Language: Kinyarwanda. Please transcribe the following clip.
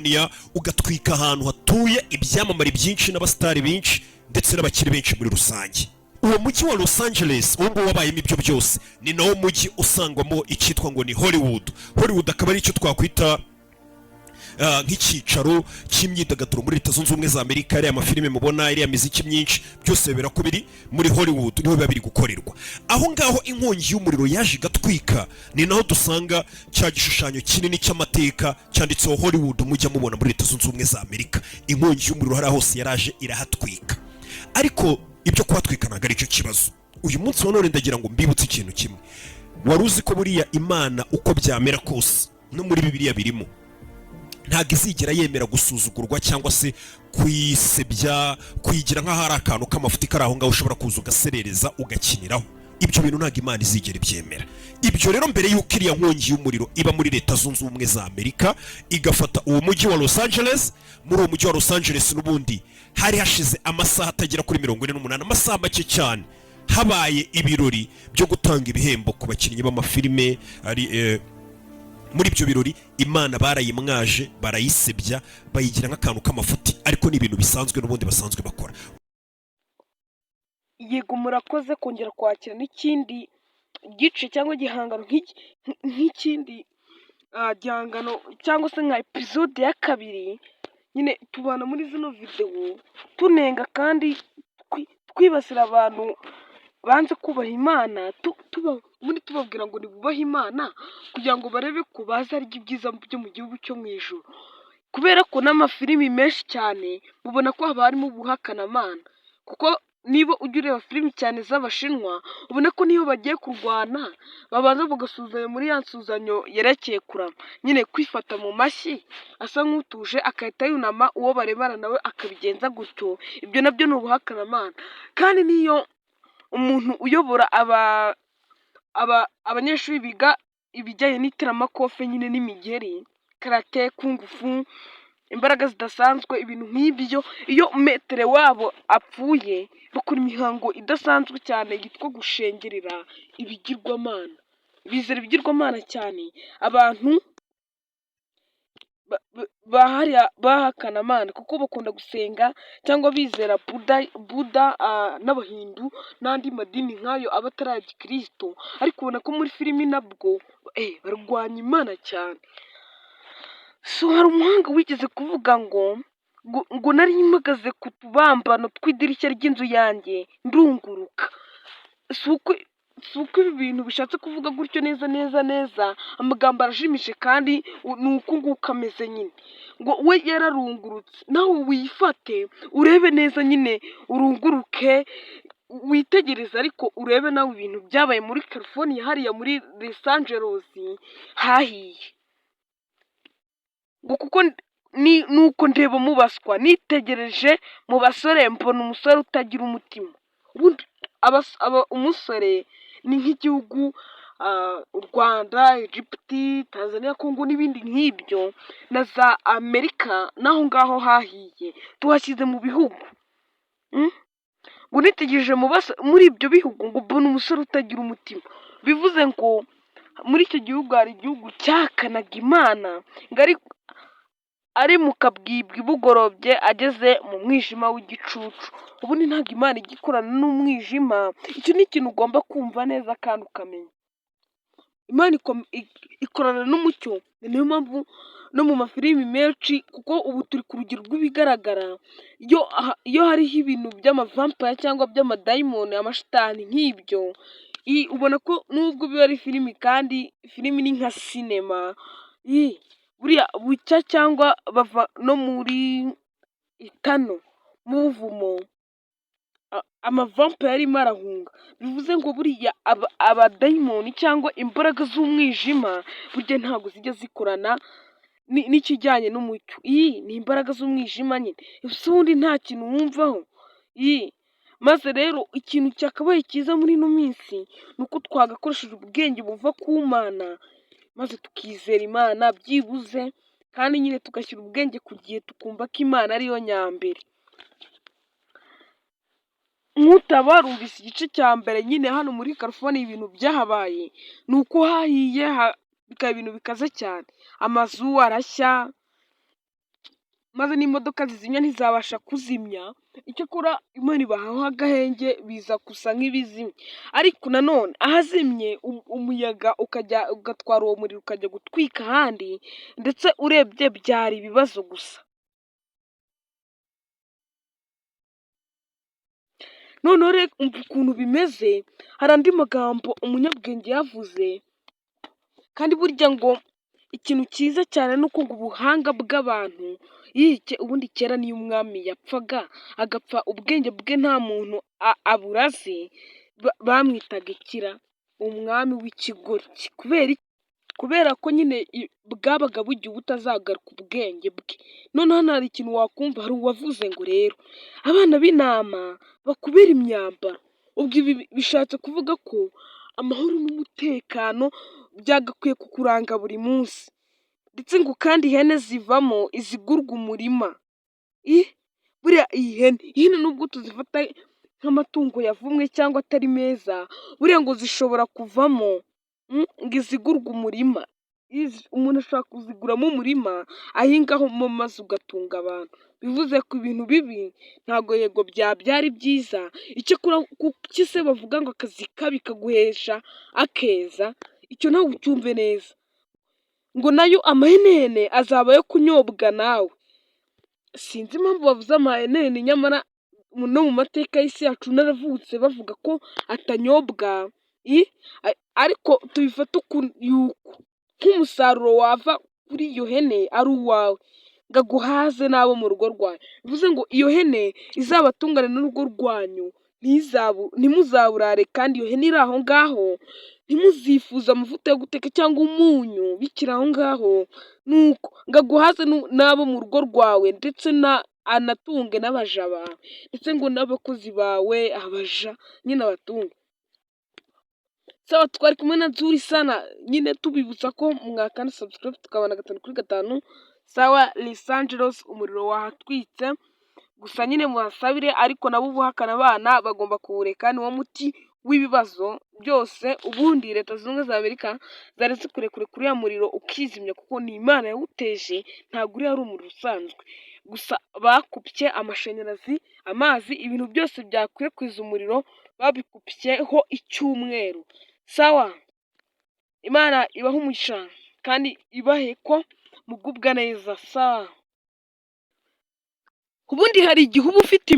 California ugatwika ahantu hatuye ibyamamare byinshi n'abasitari benshi ndetse n'abakiri benshi muri rusange. Uwo mujyi wa Los Angeles uwo nguwo wabayemo ibyo byose ni nawo mujyi usangwamo icyitwa ngo ni Hollywood. Hollywood akaba ari icyo twakwita nk'icyicaro cy'imyidagaduro muri Leta Zunze Ubumwe za Amerika. Ariya amafilime mubona, ariya miziki myinshi, byose bibera ko biri muri Hollywood, niho biba biri gukorerwa. Aho ngaho inkongi y'umuriro yaje igatwika ni naho dusanga cya gishushanyo kinini cy'amateka cyanditseho Hollywood mujya mubona muri Leta Zunze Ubumwe za Amerika. Inkongi y'umuriro hari hose yaraje irahatwika, ariko ibyo kwatwika ntabwo ari cyo kibazo. Uyu munsi wa none ndagira ngo mbibutse ikintu kimwe. Wari uzi ko buriya Imana uko byamera kose no muri Bibiliya birimo, ntabwo izigera yemera gusuzugurwa cyangwa se kwisebya, kuyigira nk'aho ari akantu k'amafuti kari aho ngaho ushobora kuza ugaserereza ugakiniraho. Ibyo bintu ntabwo Imana izigera ibyemera. Ibyo rero mbere y'uko iriya nkongi y'umuriro iba muri Leta Zunze Ubumwe za Amerika igafata uwo mujyi wa Los Angeles, muri uwo mujyi wa Los Angeles n'ubundi hari hashize amasaha atagera kuri 48, amasaha make cyane, habaye ibirori byo gutanga ibihembo ku bakinnyi b'amafilime. Ari muri ibyo birori Imana barayimwaje, barayisebya, bayigira nk'akantu k'amafuti, ariko ni ibintu bisanzwe n'ubundi basanzwe bakora. Yego, murakoze kongera kwakira n'ikindi gice cyangwa igihangano nk'ikindi gihangano cyangwa se nka episode ya kabiri. Nyine tubana muri zino videwo tunenga kandi twibasira abantu banze kubaha Imana, tubabwira ngo nibubahe Imana kugira ngo barebe ko baza arya ibyiza byo mu gihugu cyo mu ijuru. Kubera ko n'amafilimi menshi cyane mubona ko haba harimo ubuhakana Imana, kuko niba ujya ureba filimi cyane z'Abashinwa ubona ko niyo bagiye kurwana babanza bagasuzanya muri ya nsuzanyo yerekeye kurama, nyine kwifata mu mashyi asa nk'utuje, agahita yunama, uwo barebana nawe akabigenza gutyo. Ibyo nabyo ni ubuhakana Imana. Kandi niyo umuntu uyobora abanyeshuri biga ibijyanye n'iteramakofe nyine n'imigeri, karate, kungufu, imbaraga zidasanzwe, ibintu nk'ibyo, iyo metere wabo apfuye bakora imihango idasanzwe cyane yitwa gushengerera ibigirwamana. Bizera ibigirwamana cyane abantu bahakana Imana, kuko bakunda gusenga cyangwa bizera Buda n'Abahindu n'andi madini nk'ayo aba atari aya Gikristo, ariko ubona ko muri filimi nabwo barwanya Imana cyane. So hari umuhanga wigeze kuvuga ngo nari mpagaze ku tubambano tw'idirishya ry'inzu yanjye ndunguruka. Si uko ibi bintu bishatse kuvuga gutyo neza, amagambo arajimije kandi ni uko nguko ameze nyine, ngo we yararungurutse, nawe wifate urebe neza nyine, urunguruke witegereze, ariko urebe nawe ibintu byabaye muri California, hariya muri Los Angeles hahiye. Ngo kuko nuko ndeba mubaswa, nitegereje mu basore mbona umusore utagira umutima. Ubundi umusore ni nk'igihugu u Rwanda, Egypte, Tanzania, Congo n'ibindi nk'ibyo na za Amerika, naho ngaho hahiye tuhashyize mu bihugu. Ngo nitegereje muri ibyo bihugu ngo mbona umusore utagira umutima, bivuze ngo muri icyo gihugu hari igihugu cyahakanaga Imana, ngo ari mu kabwibwi bugorobye ageze mu mwijima w'igicucu. Ubundi ntabwo Imana igikorana n'umwijima. Icyo ni ikintu ugomba kumva neza kandi ukamenya. Imana ikorana n'umucyo. Niyo mpamvu no mu mafilimi menshi, kuko ubu turi ku rugero rw'ibigaragara, iyo hariho ibintu by'amavampaya cyangwa by'amadayimoni, amashitani nk'ibyo, ubona ko nubwo biba ari filimi, kandi filimi ni nka sinema, buriya bucya cyangwa bava no muri itano mu buvumo, amavampaya arimo arahunga. Bivuze ngo buriya abadayimoni cyangwa imbaraga z'umwijima burya ntabwo zijya zikorana n'ikijyanye n'umucyo. Iyi ni imbaraga z'umwijima nyine, ubundi nta kintu wumvaho. Maze rero ikintu cyakabaye cyiza muri ino minsi ni uko twagakoresheje ubwenge buva ku Mana, maze tukizera Imana byibuze, kandi nyine tugashyira ubwenge ku gihe, tukumva ko Imana ariyo nyambere. Nk'utabarumvise igice cya mbere, nyine hano muri California ibintu byahabaye ni uko hahiye bikaba ibintu bikaze cyane, amazu arashya, maze n'imodoka zizimya ntizabasha kuzimya, icyakora Imana ibahaho agahenge biza gusa nk'ibizimye, ariko nanone ahazimye umuyaga ugatwara uwo muriro ukajya gutwika ahandi, ndetse urebye byari ibibazo gusa. Noneho rero umva ukuntu bimeze, hari andi magambo umunyabwenge yavuze, kandi burya ngo ikintu cyiza cyane ni uko ngo ubuhanga bw'abantu ubundi kera niyo umwami yapfaga agapfa ubwenge bwe nta muntu aburaze, bamwitaga ikira, umwami w'ikigoryi. Kubera ko nyine bwabaga bugiye butazagaruka ubwenge bwe. Noneho hano hari ikintu wakumva, hari uwavuze ngo rero abana b'intama bakubera imyambaro. Ubwo ibi bishatse kuvuga ko amahoro n'umutekano byagakwiye kukuranga buri munsi, ndetse ngo kandi ihene zivamo izigurwa umurima. Buriya ihene nubwo tuzifata nk'amatungo yavumwe cyangwa atari meza, buriya ngo zishobora kuvamo ngo izigurwa umurima. Umuntu ashobora kuziguramo umurima ahingaho maze ugatunga abantu. Bivuze ko ibintu bibi ntabwo yego byabyara ibyiza, icyakora kuki se bavuga ngo akazi kabi kaguhesha akeza? Icyo nawe ucyumve neza, ngo nayo amahenehene azaba ayo kunyobwa nawe. Sinzi impamvu bavuze amahenehene, nyamara no mu mateka y'isi yacu naravutse bavuga ko atanyobwa, ariko tubifata yuko nk'umusaruro wava kuri iyo hene ari uwawe, ngo aguhaze n'abo mu rugo rwawe. Bivuze ngo iyo hene izabatungane n'urugo rwanyu, ntimuzaburare, kandi iyo hene iri aho ngaho ntimuzifuze amavuta yo guteka cyangwa umunyu bikiri aho ngaho, nuko ngo aguhaze n'abo mu rugo rwawe, ndetse anatunge n'abaja bawe, ndetse ngo n'abakozi bawe abaja nyine abatunge. Sawa, twari kumwe na Nzuri Sana, nyine tubibutsa ko mwakanda subscribe tukabana 5/5. Sawa, Los Angeles umuriro wahatwitse, gusa nyine muhasabire, ariko nabo ubuhakana abana bagomba kuwureka, niwo muti w'ibibazo byose. Ubundi leta zunze ubumwe za Amerika zaretse kurekure kuri ya muriro ukizimya, kuko ni Imana yawuteje, ntabwo uriya ari umuriro usanzwe. Gusa bakupye amashanyarazi, amazi, ibintu byose byakwirakwiza umuriro babikupyeho icyumweru. Sawa, Imana ibahe umugisha kandi ibahe ko mugubwa neza. Sawa, ubundi hari igihe uba ufite